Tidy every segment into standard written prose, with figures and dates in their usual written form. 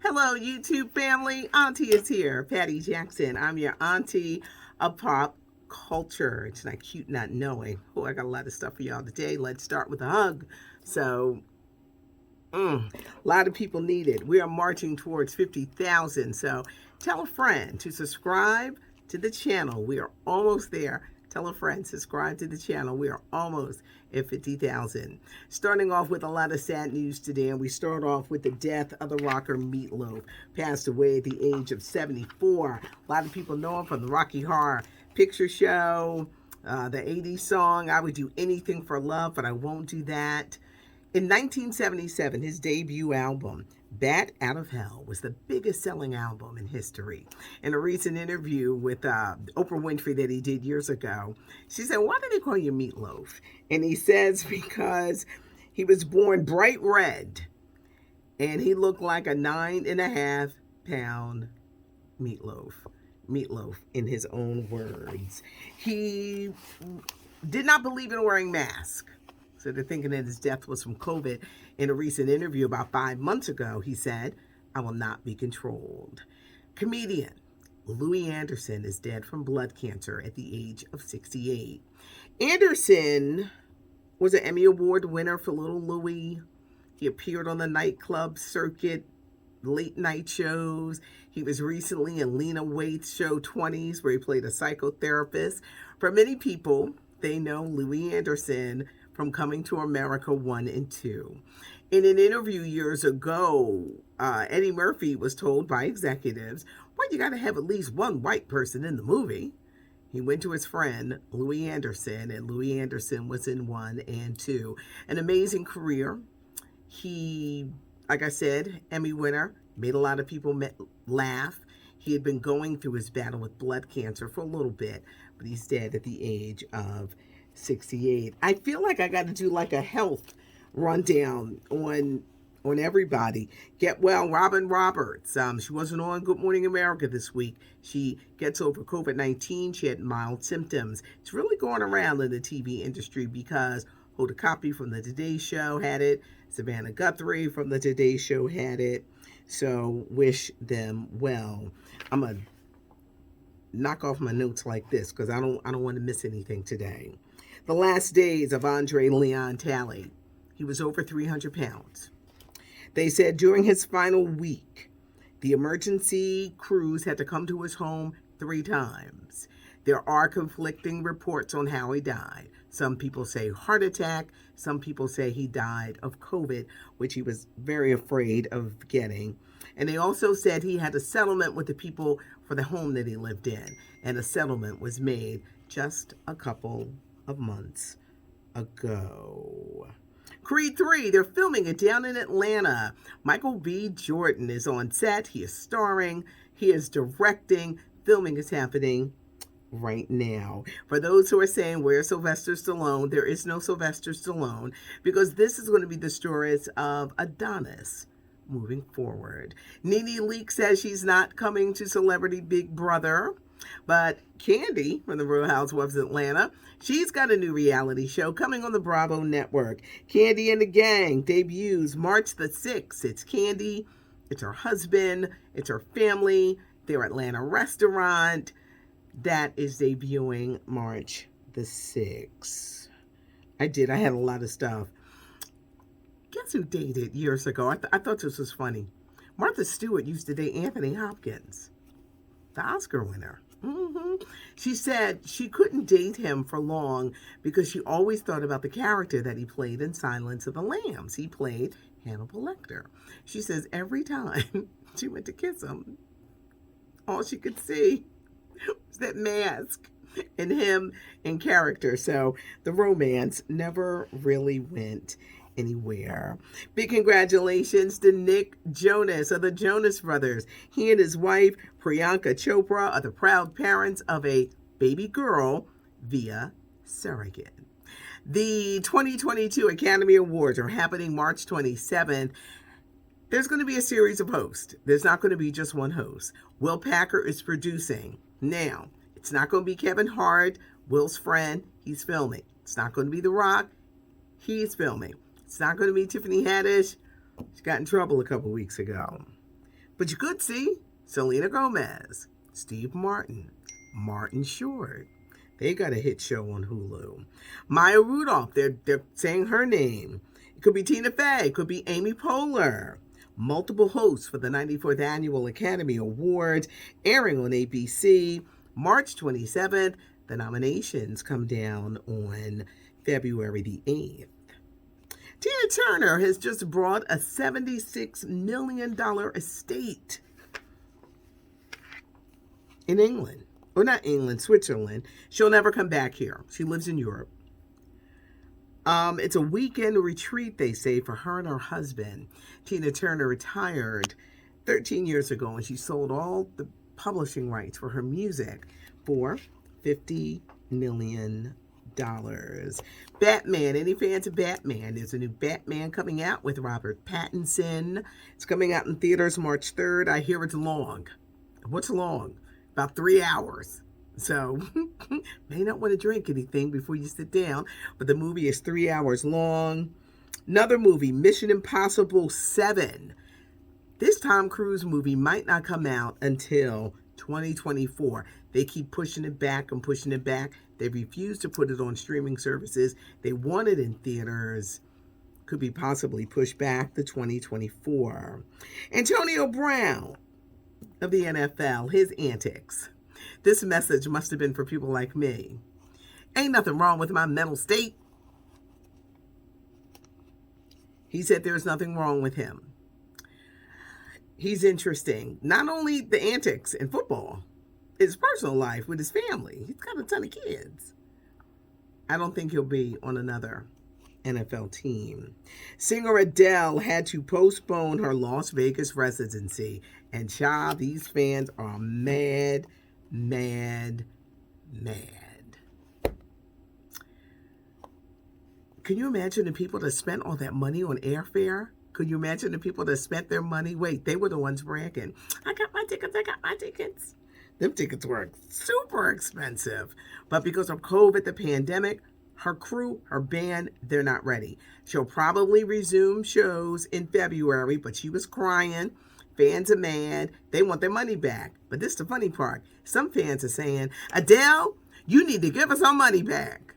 Hello, YouTube family. Auntie is here. Patty Jackson. I'm your auntie of pop culture. It's not cute not knowing. Oh, I got a lot of stuff for y'all today. Let's start with a hug. So, a lot of people need it. We are marching towards 50,000. So, tell a friend to subscribe to the channel. We are almost there. Tell a friend, subscribe to the channel. We are almost at 50,000. Starting off with a lot of sad news today, and we start off with the death of the rocker Meatloaf. Passed away at the age of 74. A lot of people know him from the Rocky Horror Picture Show, the 80s song, I Would Do Anything for Love, but I Won't Do That. In 1977, his debut album, Bat Out of Hell, was the biggest selling album in history. In a recent interview with Oprah Winfrey that he did years ago, she said, "Why do they call you Meatloaf?" And he says, because he was born bright red and he looked like a 9.5-pound meatloaf. Meatloaf, in his own words. He did not believe in wearing masks. So they're thinking that his death was from COVID. In a recent interview about 5 months ago, he said, "I will not be controlled." Comedian Louis Anderson is dead from blood cancer at the age of 68. Anderson was an Emmy Award winner for Little Louie. He appeared on the nightclub circuit, late night shows. He was recently in Lena Waithe's show 20s, where he played a psychotherapist. For many people, they know Louis Anderson from Coming to America 1 and 2. In an interview years ago, Eddie Murphy was told by executives, "Well, you got to have at least one white person in the movie." He went to his friend, Louis Anderson, and Louis Anderson was in 1 and 2. An amazing career. He, like I said, Emmy winner, made a lot of people laugh. He had been going through his battle with blood cancer for a little bit, but he's dead at the age of 68. I feel like I got to do like a health rundown on everybody. Get well, Robin Roberts. She wasn't on Good Morning America this week. She gets over COVID-19. She had mild symptoms. It's really going around in the TV industry because Hoda Kotb from the Today Show had it. Savannah Guthrie from the Today Show had it. So wish them well. I'm gonna knock off my notes like this because I don't want to miss anything today. The last days of Andre Leon Talley. He was over 300 pounds. They said during his final week, the emergency crews had to come to his home 3 times. There are conflicting reports on how he died. Some people say heart attack. Some people say he died of COVID, which he was very afraid of getting. And they also said he had a settlement with the people for the home that he lived in. And a settlement was made just a couple of months ago. Creed 3, they're filming it down in Atlanta. Michael B. Jordan is on set. He is starring. He is directing. Filming is happening right now. For those who are saying, where's Sylvester Stallone? There is no Sylvester Stallone because this is going to be the stories of Adonis moving forward. Nene Leakes says she's not coming to Celebrity Big Brother. But Candy from the Real Housewives of Atlanta, she's got a new reality show coming on the Bravo network. Candy and the Gang debuts March the 6th. It's Candy, it's her husband, it's her family, their Atlanta restaurant. That is debuting March the 6th. I had a lot of stuff. Guess who dated years ago? I thought this was funny. Martha Stewart used to date Anthony Hopkins, the Oscar winner. She said she couldn't date him for long because she always thought about the character that he played in Silence of the Lambs. He played Hannibal Lecter. She says every time she went to kiss him, all she could see was that mask and him in character. So the romance never really went anywhere. Big congratulations to Nick Jonas of the Jonas Brothers. He and his wife, Priyanka Chopra, are the proud parents of a baby girl via surrogate. The 2022 Academy Awards are happening March 27th. There's going to be a series of hosts. There's not going to be just one host. Will Packer is producing. Now, it's not going to be Kevin Hart, Will's friend. He's filming. It's not going to be The Rock. He's filming. It's not going to be Tiffany Haddish. She got in trouble a couple weeks ago. But you could see Selena Gomez, Steve Martin, Martin Short. They got a hit show on Hulu. Maya Rudolph, they're saying her name. It could be Tina Fey, it could be Amy Poehler. Multiple hosts for the 94th Annual Academy Awards, airing on ABC March 27th. The nominations come down on February the 8th. Tina Turner has just brought a $76 million estate in England. Or not England, Switzerland. She'll never come back here. She lives in Europe. It's a weekend retreat, they say, for her and her husband. Tina Turner retired 13 years ago, and she sold all the publishing rights for her music for $50 million. Batman, any fans of Batman? There's a new Batman coming out with Robert Pattinson. It's coming out in theaters March 3rd. I hear it's long. What's long? About 3 hours. So, may not want to drink anything before you sit down, but the movie is 3 hours long. Another movie, Mission Impossible 7. This Tom Cruise movie might not come out until 2024. They keep pushing it back and pushing it back. They refuse to put it on streaming services. They want it in theaters. Could be possibly pushed back to 2024. Antonio Brown of the NFL, his antics. This message must have been for people like me. Ain't nothing wrong with my mental state. He said there's nothing wrong with him. He's interesting. Not only the antics in football, his personal life with his family. He's got a ton of kids. I don't think he'll be on another NFL team. Singer Adele had to postpone her Las Vegas residency. And child, these fans are mad. Can you imagine the people that spent all that money on airfare? Could you imagine the people that spent their money? Wait, they were the ones bragging. I got my tickets. Them tickets were super expensive. But because of COVID, the pandemic, her crew, her band, they're not ready. She'll probably resume shows in February, but she was crying. Fans are mad. They want their money back. But this is the funny part. Some fans are saying, Adele, you need to give us our money back.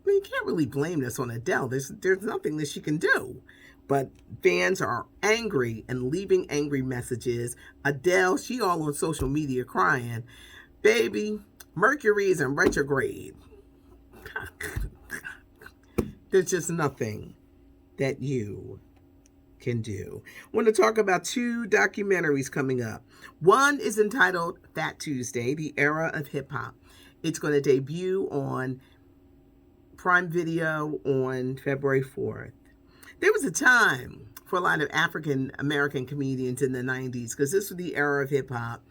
I mean, you can't really blame this on Adele. There's nothing that she can do. But fans are angry and leaving angry messages. Adele, she all on social media crying, baby, Mercury is in retrograde. There's just nothing that you can do. I want to talk about 2 documentaries coming up. One is entitled Fat Tuesday, The Era of Hip Hop. It's going to debut on Prime Video on February 4th. There was a time for a lot of African American comedians in the 90s, because this was the era of hip hop,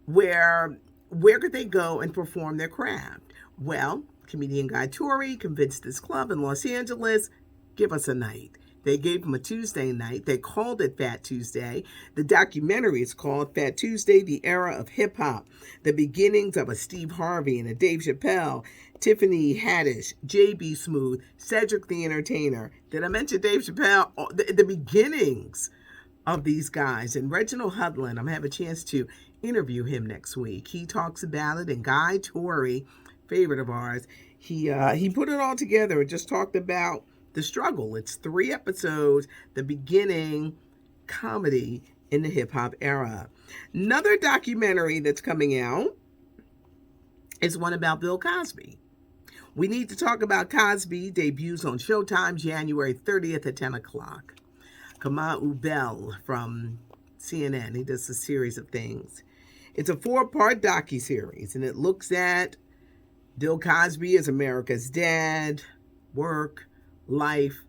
where could they go and perform their craft? Well, comedian Guy Torrey convinced this club in Los Angeles, give us a night. They gave him a Tuesday night. They called it Fat Tuesday. The documentary is called Fat Tuesday, The Era of Hip Hop. The beginnings of a Steve Harvey and a Dave Chappelle, Tiffany Haddish, J.B. Smoove, Cedric the Entertainer. Did I mention Dave Chappelle? The beginnings of these guys. And Reginald Hudlin, I'm going to have a chance to interview him next week. He talks about it. And Guy Torrey, favorite of ours, he put it all together and just talked about the struggle. It's 3 episodes, the beginning comedy in the hip-hop era. Another documentary that's coming out is one about Bill Cosby. We Need to Talk About Cosby debuts on Showtime January 30th at 10 o'clock. Kamal Ubel from CNN, he does a series of things. It's a 4-part docuseries, and it looks at Bill Cosby as America's dad, work, life,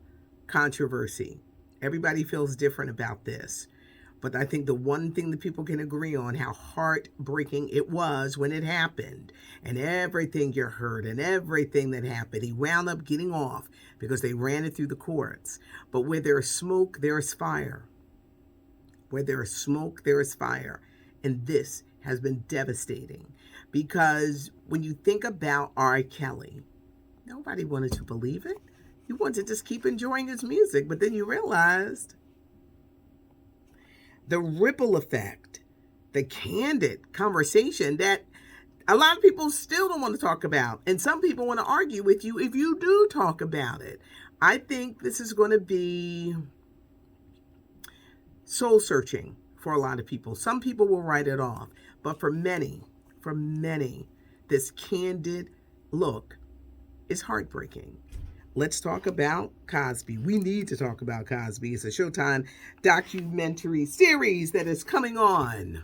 controversy. Everybody feels different about this. But I think the one thing that people can agree on, how heartbreaking it was when it happened, and everything you heard and everything that happened, he wound up getting off because they ran it through the courts. But where there is smoke, there is fire. Where there is smoke, there is fire. And this has been devastating, because when you think about R. Kelly, nobody wanted to believe it. You wanted to just keep enjoying his music, but then you realized the ripple effect, the candid conversation that a lot of people still don't want to talk about. And some people want to argue with you if you do talk about it. I think this is going to be soul searching for a lot of people. Some people will write it off. But for many, this candid look is heartbreaking. Let's talk about Cosby. We need to talk about Cosby. It's a Showtime documentary series that is coming on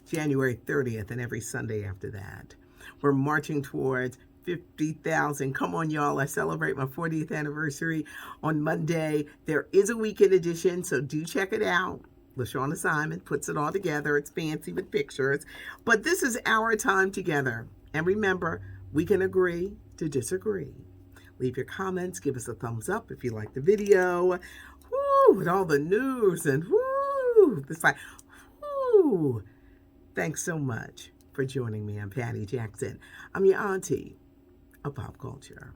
January 30th and every Sunday after that. We're marching towards 50,000. Come on, y'all. I celebrate my 40th anniversary on Monday. There is a weekend edition, so do check it out. LaShawn Simon puts it all together. It's fancy with pictures. But this is our time together. And remember, we can agree to disagree. Leave your comments. Give us a thumbs up if you like the video. Woo, with all the news and woo. It's like, woo. Thanks so much for joining me. I'm Patty Jackson. I'm your auntie of pop culture.